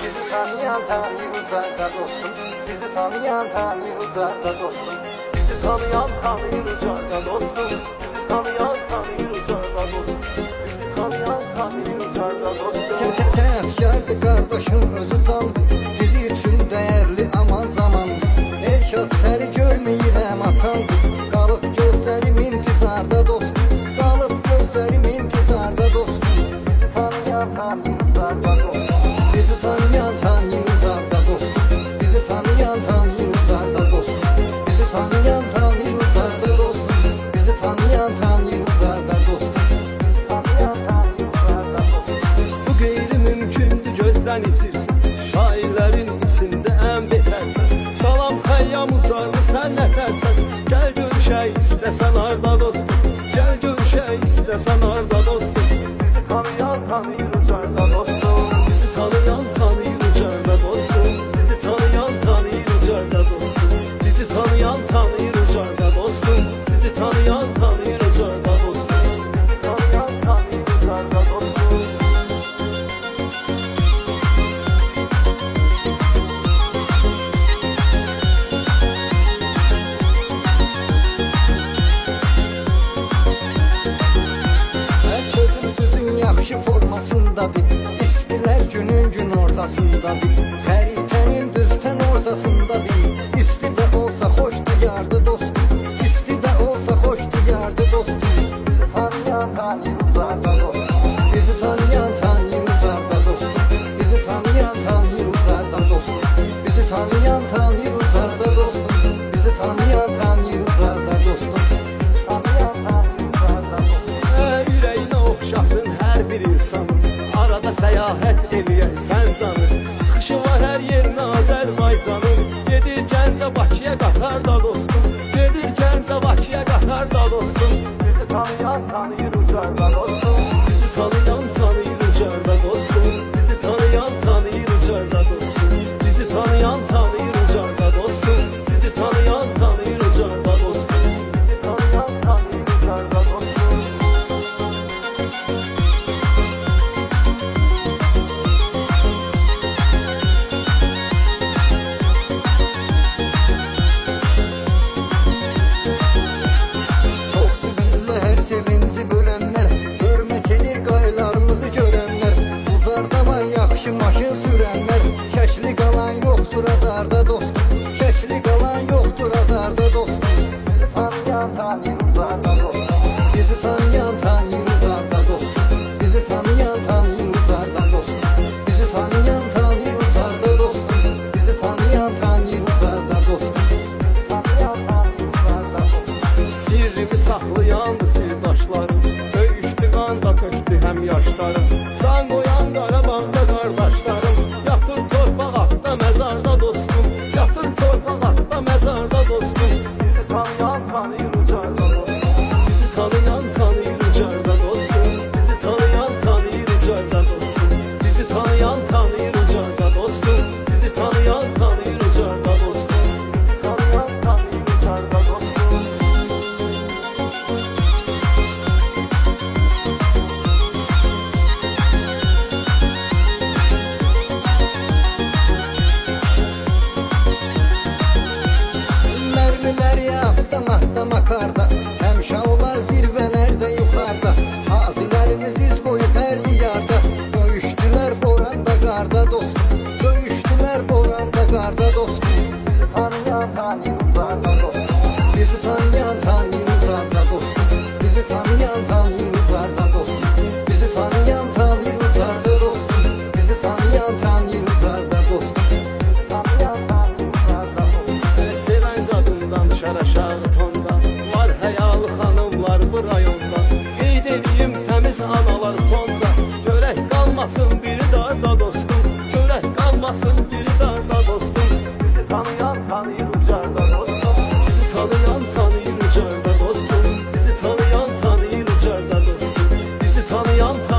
Bizi tanıyan tanır uzakta dostum. Bizi tanıyan tanır uzakta dostum. Bizi tanıyan tanır uzakta dostum. Bizi tanıyan tanır uzakta dostum. Bizi tanıyan tanır uzakta dostum. Sənətkardır qardaşım özü candır. Bizi üçün dəyərli aman zaman. Elşad səri görməyirəm atandır. Qalıb gözlərim intizarda dostum. Qalıb gözlərim intizarda dostum. Tanıyan tanır uzakta dostum. Bizi tanıyan tanır uzaqda dostum. Bizi tanıyan tanır uzaqda dostum. Bizi tanıyan tanır uzaqda dostum. Bizi tanıyan tanır uzaqda dostum. Tanıyan tanır uzakta dostum. Bu qeyri-mümkündür gözdən itirsən. Şairlərin içində ən betərsən. Salam Xəyyam ucarlı sən nətərsən. Gəl görüşək istəsən arda dostum. Gəl görüşək istəsən arda dostum. Bizi tanıyan tanır uzakta dostum. Bizi tanıyan tanıyır ucarda dostum. Bizi tanıyan tanıyır ucarda dostum. Bizi tanıyan tanıyır ucarda dostum. Bizi tanıyan tanıyır ucarda dostum. Tanıyan tanır uzakta dostum. Hər sözün düzün yaxşı formasındadır. İstilər günün gün ortasındadır. Xəritənin düztən ortasındadır. İsti də olsa xoş diyardı dostum. İsti də olsa xoş diyardı dostum. Tanıyan tanır uzakta dostum. Bizi tanıyan tanır uzaqda dostum. Bizi tanıyan tanır uzaqda dostum. Bizi tanıyan tanır uzaqda dostum. Bizi tanıyan tanır uzaqda dostum. Tanıyan tanır uzakta dostum. Ürəyinə oxşasın hər bir insanın. Arada səyahət eləyək sən canım. Sıxışı var hər yerinə Azərbaycanın. Gedir Gəncə Bakıya qatar da dostum. Gedir Gəncə Bakıya qatar da dostum. Bizi tanıyan tanır uzakta dostum. Bizi tanıyan tanıyır ucarda dostum. Bizi tanıyan tanıyır ucarda dostum. Bizi tanıyan tanıyır ucarda dostum. Bizi tanıyan tanıyır ucarda dostum. Bizi tanıyan tanır uzakta dostum. Çoxdur bizlə hər sevinci bölənlər. Hörmət edir qaylarımızı görənlər. Uzarda var yaxşı maşın sürənlər. Şəkli qalan yoxdur adarda dostum. Şəkli qalan yoxdur adarda dostum. Bizi tanıyan tanır uzakta dostum. Bizi tanıyan tanır uzaqda dostum. Bizi tanıyan tanır uzaqda dostum. Bizi tanıyan tanır uzaqda dostum. Bizi tanıyan tanır uzaqda dostum. Tanıyan tanır uzakta dostum. Sirrimi saxlayandı sirdaşlarım. Döyüşdü qanda tökdü həm yaşlarım. Can qoyan Qarabağda qardaşlarım. Yatır torpaq atda məzarda dostum. Yatır torpaq atda məzarda dostum. Bizi tanıyan tanır uzakta dostum. Bizi tanıyan tanıyır ucarda dostum. Bizi tanıyan tanıyır ucarda dostum. Bizi tanıyan tanıyır ucarda dostum. Bizi tanıyan tanıyır ucarda dostum. Tanıyan tanır uzakta dostum. Mərmilər avtomatda makarda. Həmişə olar zirvələrdə yuxarda. Qazilərimiz iz qoyub hər diyarda. Döyüşdülər boranda qarda dostum. Döyüşdülər boranda qarda dostum. Bizi tanıyan tanır uzakta dostum. Bizi tanıyan tanır uzaqda dostum. Bizi tanıyan tanır uzaqda dostum. Bizi tanıyan tanır uzaqda dostum. Bizi tanıyan tanır uzaqda dostum. Tanıyan tanır uzakta dostum. Sevən qadından düşər aşağı tonda. Var həyalı xanımlar bu rayonda. Qeyd edeyim təmiz analar sonda. Görək qalmasın biri darda dostum. Görək qalmasın biri darda dostum. Bizi tanıyan tanır uzakta dostum. Bizi tanıyan tanıyır ucarda dostum. Bizi tanıyan tanıyır ucarda dostum. Bizi tanıyan tanıyır